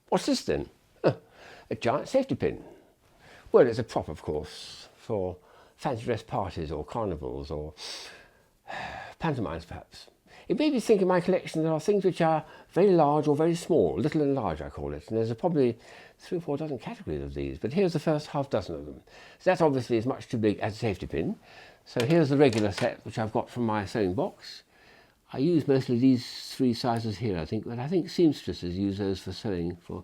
What's this then? A giant safety pin. Well, it's a prop, of course, for fancy dress parties or carnivals or pantomimes, perhaps. It made me think in my collection there are things which are very large or very small, little and large I call it, and there's probably 3 or 4 dozen categories of these, but here's the first half dozen of them. So that obviously is much too big as a safety pin. So here's the regular set which I've got from my sewing box. I use mostly these 3 sizes here, I think, but I think seamstresses use those for sewing, for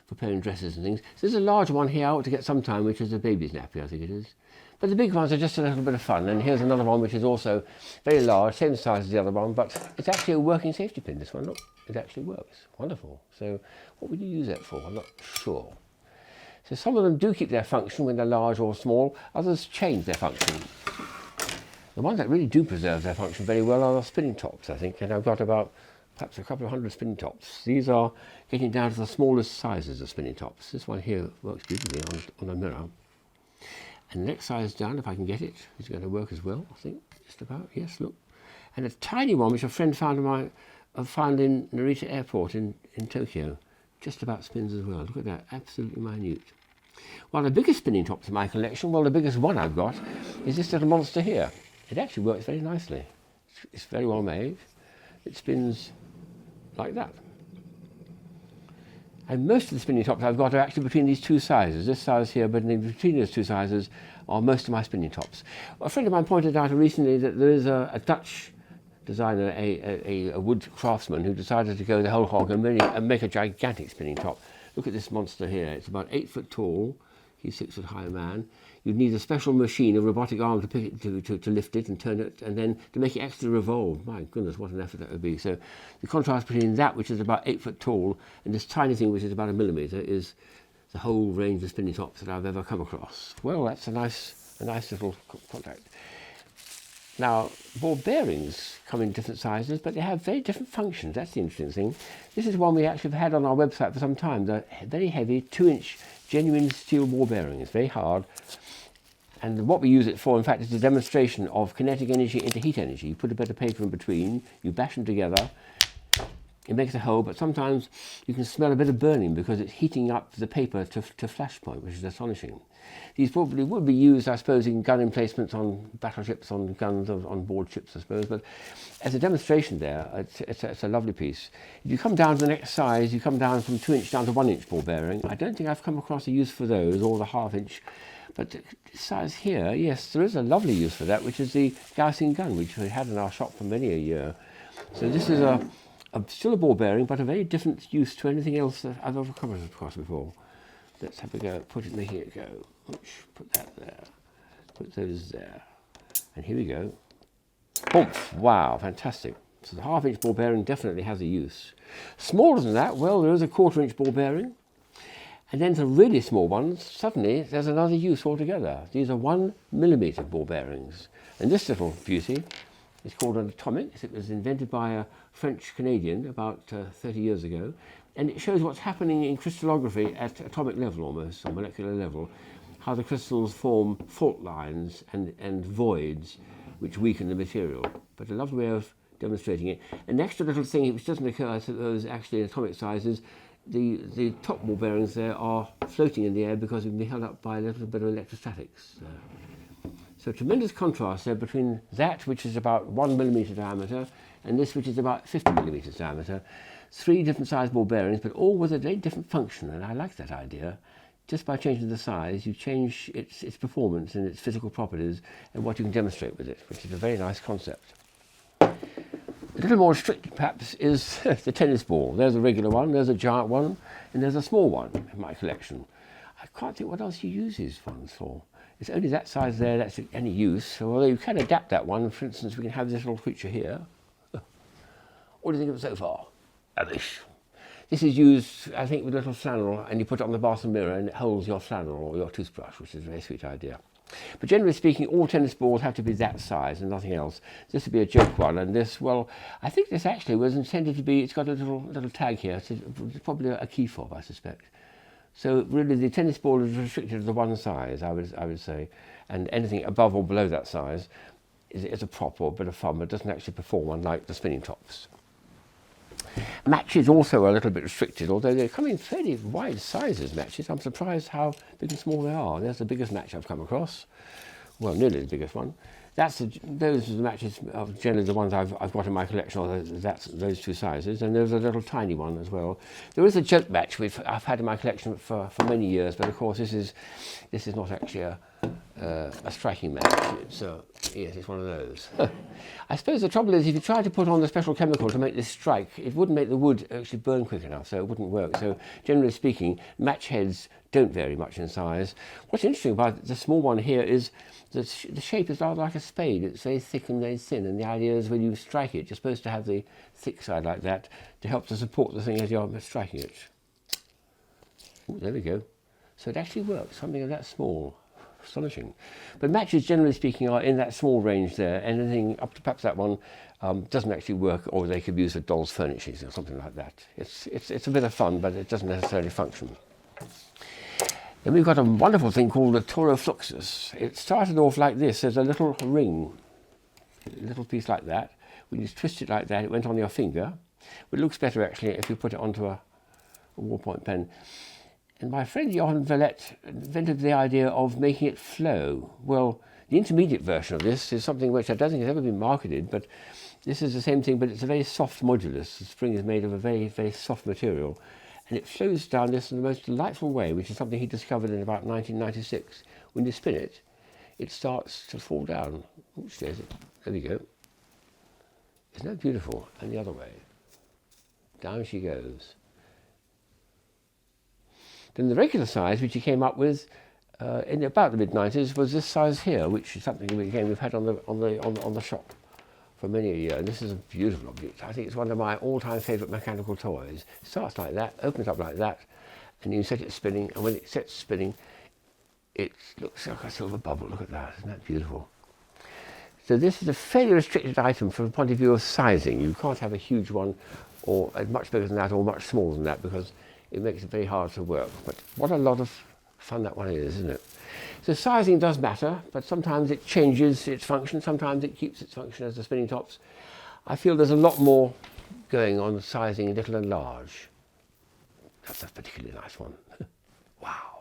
preparing dresses and things. So there's a large one here I ought to get sometime, which is a baby's nappy, I think it is. But the big ones are just a little bit of fun, and here's another one which is also very large, same size as the other one, but it's actually a working safety pin, this one. Look, it actually works. Wonderful. So what would you use that for? I'm not sure. So some of them do keep their function when they're large or small, others change their function. The ones that really do preserve their function very well are the spinning tops, I think, and I've got about perhaps a couple of 100 spinning tops. These are getting down to the smallest sizes of spinning tops. This one here works beautifully on a mirror. And the next size down, if I can get it, is going to work as well, I think, just about. Yes, look. And a tiny one, which a friend found in Narita Airport in Tokyo, just about spins as well. Look at that, absolutely minute. Well, the biggest spinning tops in my collection, well, the biggest one I've got is this little monster here. It actually works very nicely. It's very well made. It spins like that. And most of the spinning tops I've got are actually between these 2 sizes. This size here, but in between those 2 sizes are most of my spinning tops. A friend of mine pointed out recently that there is a Dutch designer, a wood craftsman, who decided to go the whole hog and make a gigantic spinning top. Look at this monster here. It's about 8 foot tall. He's 6 foot high man. You'd need a special machine, a robotic arm to pick it, to lift it and turn it, and then to make it actually revolve. My goodness, what an effort that would be. So the contrast between that, which is about 8 foot tall, and this tiny thing, which is about 1 millimetre, is the whole range of spinning tops that I've ever come across. Well, that's a nice little contact. Now, ball bearings come in different sizes, but they have very different functions. That's the interesting thing. This is one we actually have had on our website for some time. They're very heavy, 2-inch genuine steel ball bearing. It's very hard. And what we use it for, in fact, is a demonstration of kinetic energy into heat energy. You put a bit of paper in between, you bash them together, it makes a hole, but sometimes you can smell a bit of burning because it's heating up the paper to flash point, which is astonishing. These probably would be used, I suppose, in gun emplacements on battleships, on guns, on board ships, I suppose, but as a demonstration there, it's a lovely piece. If you come down to the next size, you come down from 2-inch down to 1-inch ball bearing. I don't think I've come across a use for those, or the 1/2-inch. But this size here, yes, there is a lovely use for that, which is the Gaussian gun, which we had in our shop for many a year. So this is still a ball bearing, but a very different use to anything else that I've ever come across before. Let's have a go. Put it in here. Go. Put that there. Put those there. And here we go. Oomph! Wow, fantastic. So the 1/2-inch ball bearing definitely has a use. Smaller than that, well, there is a 1/4-inch ball bearing. And then the really small ones, suddenly there's another use altogether. These are 1 millimetre ball bearings. And this little beauty is called an atomic. It was invented by a French-Canadian about 30 years ago. And it shows what's happening in crystallography at atomic level almost, or molecular level, how the crystals form fault lines and voids which weaken the material. But a lovely way of demonstrating it. An extra little thing which doesn't occur, I suppose, actually in atomic sizes, the top ball bearings there are floating in the air because they can be held up by a little bit of electrostatics. So tremendous contrast there between that, which is about 1 millimetre diameter, and this, which is about 50 millimetres diameter. 3 different size ball bearings, but all with a very different function, and I like that idea. Just by changing the size, you change its performance and its physical properties and what you can demonstrate with it, which is a very nice concept. A little more restricted, perhaps, is the tennis ball. There's a regular one, there's a giant one, and there's a small one in my collection. I can't think what else you use these ones for. It's only that size there that's any use, so although you can adapt that one. For instance, we can have this little creature here. What do you think of it so far? This is used, I think, with a little flannel, and you put it on the bathroom mirror and it holds your flannel or your toothbrush, which is a very sweet idea. But generally speaking, all tennis balls have to be that size and nothing else. This would be a joke one, and this, well, I think this actually was intended to be, it's got a little tag here, so it's probably a key fob, I suspect. So really the tennis ball is restricted to the one size, I would say, and anything above or below that size is a prop or a bit of fun, but doesn't actually perform unlike the spinning tops. Matches also are a little bit restricted, although they come in fairly wide sizes, matches. I'm surprised how big and small they are. There's the biggest match I've come across. Well, nearly the biggest one. Those are the matches, generally the ones I've got in my collection, are those two sizes, and there's a little tiny one as well. There is a joke match I've had in my collection for many years, but of course this is not actually a striking match. Yes, it's one of those. I suppose the trouble is if you try to put on the special chemical to make this strike, it wouldn't make the wood actually burn quick enough, so it wouldn't work. So generally speaking, match heads don't vary much in size. What's interesting about the small one here is the shape is rather like a spade. It's very thick and very thin, and the idea is when you strike it, you're supposed to have the thick side like that to help to support the thing as you're striking it. Ooh, there we go. So it actually works, something that small. Astonishing. But matches, generally speaking, are in that small range there. Anything up to perhaps that one doesn't actually work, or they could be used for dolls' furniture or something like that. It's a bit of fun, but it doesn't necessarily function. Then we've got a wonderful thing called the Torah Fluxes. It started off like this. There's a little ring, a little piece like that. When you twist it like that, it went on your finger. But it looks better, actually, if you put it onto a ballpoint pen. And my friend Johann Valette invented the idea of making it flow. Well, the intermediate version of this is something which I don't think has ever been marketed, but this is the same thing, but it's a very soft modulus. The spring is made of a very, very soft material, and it flows down this in the most delightful way, which is something he discovered in about 1996. When you spin it, it starts to fall down. Which there's it. There we go. Isn't that beautiful? And the other way. Down she goes. Then the regular size, which he came up with in about the mid-90s, was this size here, which is something we've had on the shop for many a year. And this is a beautiful object. I think it's one of my all-time favourite mechanical toys. It starts like that, opens up like that, and you set it spinning. And when it sets spinning, it looks like a silver bubble. Look at that! Isn't that beautiful? So this is a fairly restricted item from the point of view of sizing. You can't have a huge one, or much bigger than that, or much smaller than that, because it makes it very hard to work. But what a lot of fun that one is, isn't it? So sizing does matter, but sometimes it changes its function, sometimes it keeps its function as the spinning tops. I feel there's a lot more going on sizing little and large. That's a particularly nice one. Wow.